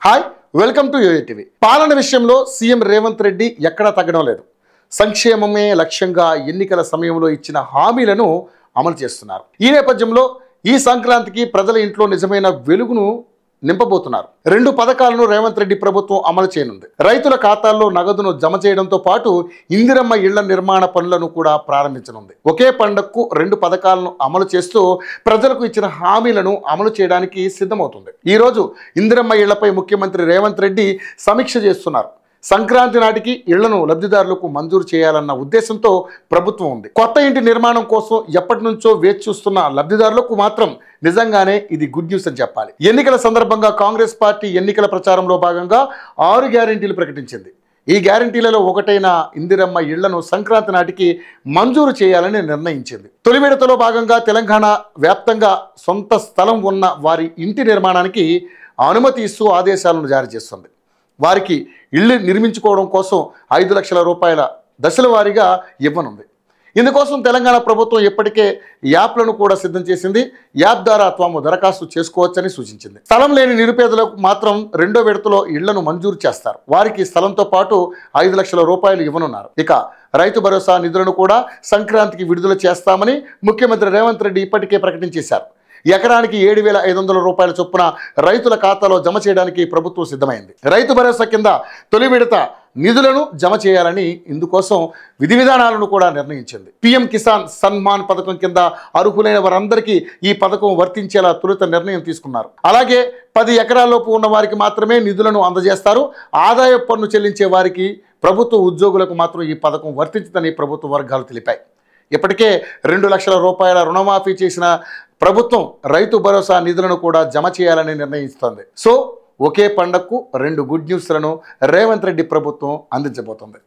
Hi, welcome to Yoyo TV. పాలన విషయంలో CM Revanth Reddy ఎక్కడా తగ్గడం లేదు. సంక్షేమమే లక్ష్యంగా ఎన్నికల సమయంలో ఇచ్చిన హామీలను అమలు చేస్తున్నారు. ఈ నేపథ్యంలో ఈ సంక్రాంతికి ప్రజల ఇంట్లో నిజమైన వెలుగును నింపబోతున్నారు. 2 పథకాలను రేవంత్ రెడ్డి ప్రభుత్వం అమలు చేయనుంది. రైతుల ఖాతాల్లో నగదును జమ చేయడంతో పాటు ఇందిరమ్మ ఇళ్ల నిర్మాణ పనులను కూడా ప్రారంభించనుంది. ఒకే పండగకు 2 పథకాలను అమలు చేస్తూ ప్రజలకు ఇచ్చిన హామీలను అమలు చేయడానికి సిద్ధమవుతుంది. ఈరోజు ఇందిరమ్మ ఇళ్లపై ముఖ్యమంత్రి రేవంత్ రెడ్డి సమీక్ష చేస్తున్నారు. సంక్రాంతి నాటికి ఇళ్లను లబ్ధిదారులకు మంజూరు చేయాలన్న ఉద్దేశంతో ప్రభుత్వం ఉంది. కొత్త ఇంటి నిర్మాణం కోసం ఎప్పటి నుంచో వేచి చూస్తున్న లబ్ధిదారులకు మాత్రం నిజంగానే ఇది గుడ్ న్యూస్ అని చెప్పాలి. ఎన్నికల సందర్భంగా కాంగ్రెస్ పార్టీ ఎన్నికల ప్రచారంలో భాగంగా 6 గ్యారెంటీలు ప్రకటించింది. ఈ గ్యారెంటీలలో ఒకటైన ఇందిరమ్మ ఇళ్లను సంక్రాంతి నాటికి మంజూరు చేయాలని నిర్ణయించింది. తొలి విడతలో భాగంగా తెలంగాణ వ్యాప్తంగా సొంత స్థలం ఉన్న వారి ఇంటి నిర్మాణానికి అనుమతి ఇస్తూ ఆదేశాలను జారీ చేస్తుంది. వారికి ఇళ్ళు నిర్మించుకోవడం కోసం 5 లక్షల రూపాయల దశల వారీగా ఇవ్వనుంది. ఇందుకోసం తెలంగాణ ప్రభుత్వం ఇప్పటికే యాప్లను కూడా సిద్ధం చేసింది. యాప్ ద్వారా తాము దరఖాస్తు చేసుకోవచ్చని సూచించింది. స్థలం లేని నిరుపేదలకు మాత్రం 2వ విడతలో ఇళ్లను మంజూరు చేస్తారు. వారికి స్థలంతో పాటు 5 లక్షల రూపాయలు ఇవ్వనున్నారు. ఇక రైతు భరోసా నిధులను కూడా సంక్రాంతికి విడుదల చేస్తామని ముఖ్యమంత్రి రేవంత్ రెడ్డి ఇప్పటికే ప్రకటించేశారు. ఎకరానికి 7,500 రూపాయల చొప్పున రైతుల ఖాతాలో జమ చేయడానికి ప్రభుత్వం సిద్ధమైంది. రైతు భరోసా కింద తొలి విడత నిధులను జమ చేయాలని ఇందుకోసం విధి విధానాలను కూడా నిర్ణయించింది. పీఎం కిసాన్ సన్మాన్ పథకం కింద అర్హులైన వారందరికీ ఈ పథకం వర్తించేలా తొలుత నిర్ణయం తీసుకున్నారు. అలాగే 10 ఎకరాల్లోపు ఉన్న వారికి మాత్రమే నిధులను అందజేస్తారు. ఆదాయ పన్ను చెల్లించే వారికి, ప్రభుత్వ ఉద్యోగులకు మాత్రం ఈ పథకం వర్తించదని ప్రభుత్వ వర్గాలు తెలిపాయి. ఇప్పటికే 2 లక్షల రూపాయల రుణమాఫీ చేసిన ప్రభుత్వం రైతు భరోసా నిధులను కూడా జమ చేయాలని నిర్ణయిస్తోంది. సో ఒకే పండగకు 2 గుడ్ న్యూస్లను రేవంత్ రెడ్డి ప్రభుత్వం అందించబోతోంది.